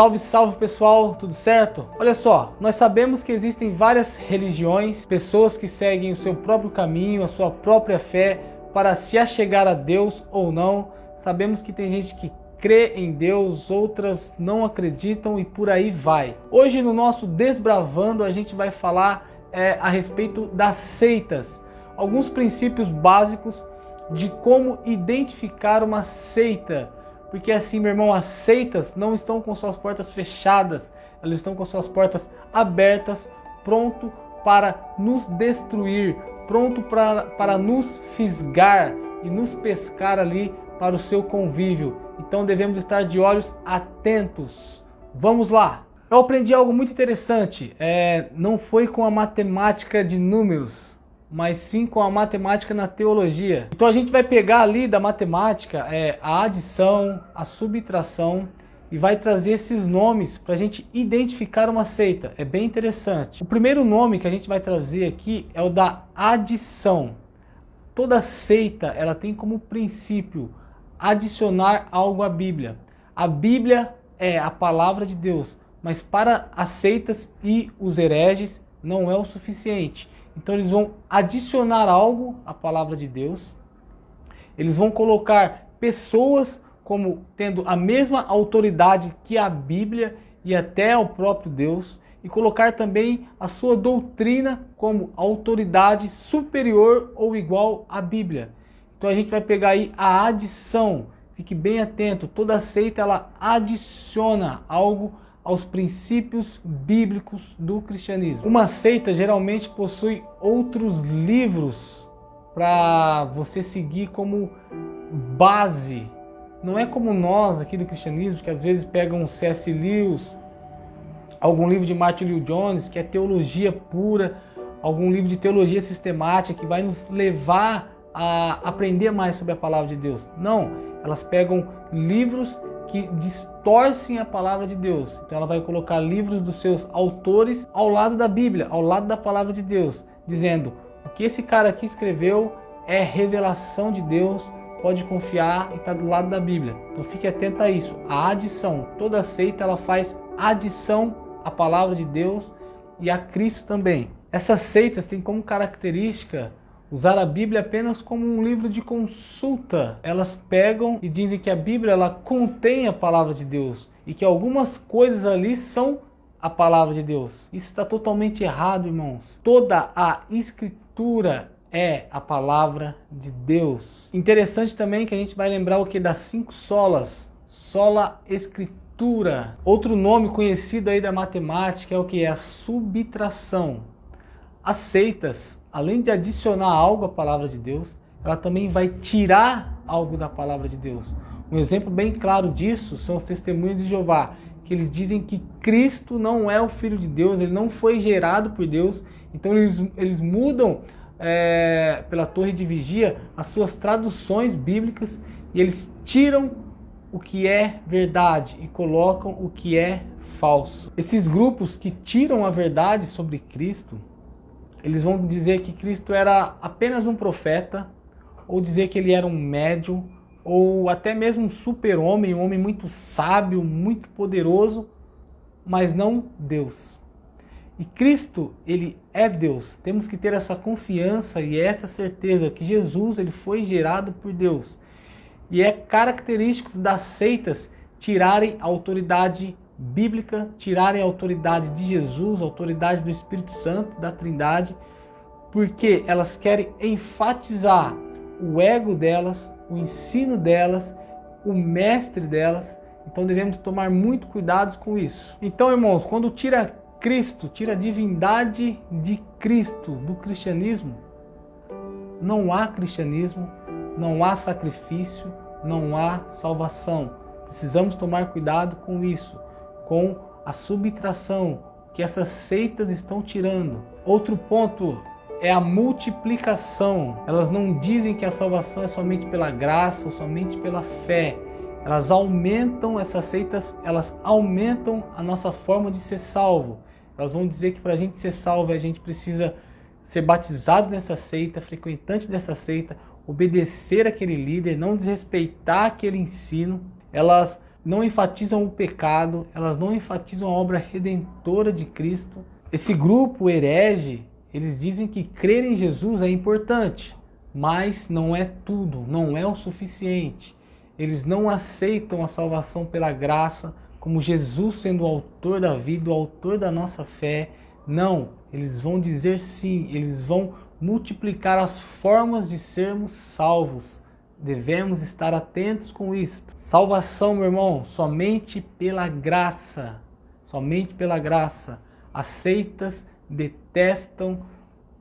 Salve, salve pessoal, tudo certo? Olha só, nós sabemos que existem várias religiões, pessoas que seguem o seu próprio caminho, a sua própria fé para se achegar a Deus ou não. Sabemos que tem gente que crê em Deus, outras não acreditam e por aí vai. Hoje no nosso Desbravando a gente vai falar a respeito das seitas, alguns princípios básicos de como identificar uma seita. Porque assim, meu irmão, as seitas não estão com suas portas fechadas, elas estão com suas portas abertas, pronto para nos destruir, pronto para nos fisgar e nos pescar ali para o seu convívio. Então devemos estar de olhos atentos. Vamos lá! Eu aprendi algo muito interessante, não foi com a matemática de números, mas sim com a matemática na teologia. Então a gente vai pegar ali da matemática a adição, a subtração e vai trazer esses nomes para a gente identificar uma seita. É bem interessante. O primeiro nome que a gente vai trazer aqui é o da adição. Toda seita ela tem como princípio adicionar algo à Bíblia. A Bíblia é a palavra de Deus, mas para as seitas e os hereges não é o suficiente. Então eles vão adicionar algo à palavra de Deus, eles vão colocar pessoas como tendo a mesma autoridade que a Bíblia e até o próprio Deus, e colocar também a sua doutrina como autoridade superior ou igual à Bíblia. Então a gente vai pegar aí a adição, fique bem atento, toda seita ela adiciona algo aos princípios bíblicos do cristianismo. Uma seita geralmente possui outros livros para você seguir como base. Não é como nós aqui do cristianismo, que às vezes pegam um C.S. Lewis, algum livro de Martin Lloyd-Jones, que é teologia pura, algum livro de teologia sistemática, que vai nos levar a aprender mais sobre a palavra de Deus. Não, elas pegam livros que distorcem a palavra de Deus. Então ela vai colocar livros dos seus autores ao lado da Bíblia, ao lado da palavra de Deus, dizendo o que esse cara aqui escreveu é revelação de Deus, pode confiar e está do lado da Bíblia. Então fique atento a isso, a adição. Toda seita ela faz adição à palavra de Deus e a Cristo também. Essas seitas têm como característica usar a Bíblia apenas como um livro de consulta. Elas pegam e dizem que a Bíblia ela contém a palavra de Deus e que algumas coisas ali são a palavra de Deus. Isso está totalmente errado, irmãos. Toda a Escritura é a palavra de Deus. Interessante também que a gente vai lembrar o que das 5 solas. Sola Escritura. Outro nome conhecido aí da matemática é o que? É a subtração. As seitas, além de adicionar algo à palavra de Deus, ela também vai tirar algo da palavra de Deus. Um exemplo bem claro disso são os testemunhos de Jeová, que eles dizem que Cristo não é o Filho de Deus, ele não foi gerado por Deus, então eles mudam pela torre de vigia as suas traduções bíblicas e eles tiram o que é verdade e colocam o que é falso. Esses grupos que tiram a verdade sobre Cristo, eles vão dizer que Cristo era apenas um profeta, ou dizer que ele era um médium, ou até mesmo um super-homem, um homem muito sábio, muito poderoso, mas não Deus. E Cristo, ele é Deus. Temos que ter essa confiança e essa certeza que Jesus ele foi gerado por Deus. E é característico das seitas tirarem a autoridade bíblica, tirarem a autoridade de Jesus, a autoridade do Espírito Santo, da Trindade, porque elas querem enfatizar o ego delas, o ensino delas, o mestre delas. Então devemos tomar muito cuidado com isso. Então, irmãos, quando tira Cristo, tira a divindade de Cristo do cristianismo, não há cristianismo, não há sacrifício, não há salvação. Precisamos tomar cuidado com isso, com a subtração que essas seitas estão tirando. Outro ponto é a multiplicação. Elas não dizem que a salvação é somente pela graça ou somente pela fé. Elas aumentam, essas seitas, elas aumentam a nossa forma de ser salvo. Elas vão dizer que para a gente ser salvo, a gente precisa ser batizado nessa seita, frequentante dessa seita, obedecer aquele líder, não desrespeitar aquele ensino. Elas não enfatizam o pecado, elas não enfatizam a obra redentora de Cristo. Esse grupo herege, eles dizem que crer em Jesus é importante, mas não é tudo, não é o suficiente. Eles não aceitam a salvação pela graça, como Jesus sendo o autor da vida, o autor da nossa fé. Não, eles vão dizer sim, eles vão multiplicar as formas de sermos salvos. Devemos estar atentos com isso. Salvação, meu irmão, somente pela graça. Somente pela graça. As seitas detestam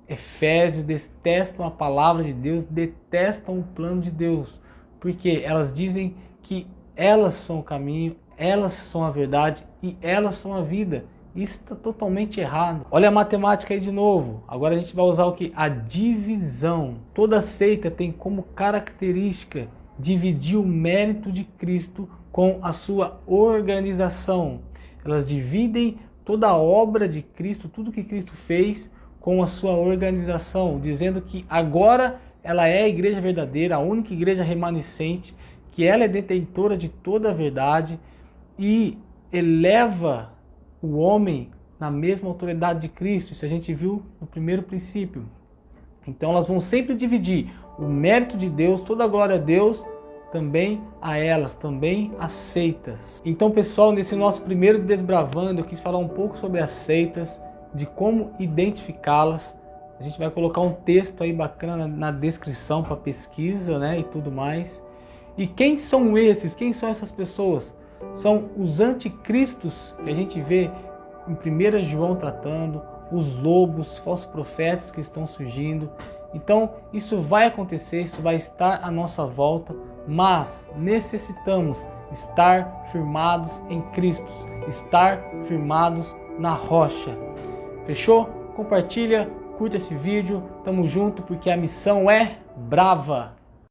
Efésios, detestam a palavra de Deus, detestam o plano de Deus. Porque elas dizem que elas são o caminho, elas são a verdade e elas são a vida. Isso está totalmente errado. Olha a matemática aí de novo. Agora a gente vai usar o que? A divisão. Toda seita tem como característica dividir o mérito de Cristo com a sua organização. Elas dividem toda a obra de Cristo, tudo que Cristo fez, com a sua organização, dizendo que agora ela é a igreja verdadeira, a única igreja remanescente, que ela é detentora de toda a verdade e eleva o homem na mesma autoridade de Cristo. Isso a gente viu no primeiro princípio. Então elas vão sempre dividir o mérito de Deus, toda a glória a Deus, também a elas, também as seitas. Então, pessoal, nesse nosso primeiro Desbravando, eu quis falar um pouco sobre as seitas, de como identificá-las. A gente vai colocar um texto aí bacana na descrição para pesquisa, né, e tudo mais. E quem são esses? Quem são essas pessoas? São os anticristos que a gente vê em 1 João tratando, os lobos, falsos profetas que estão surgindo. Então isso vai acontecer, isso vai estar à nossa volta, mas necessitamos estar firmados em Cristo, estar firmados na rocha. Fechou? Compartilha, curta esse vídeo, tamo junto porque a missão é brava!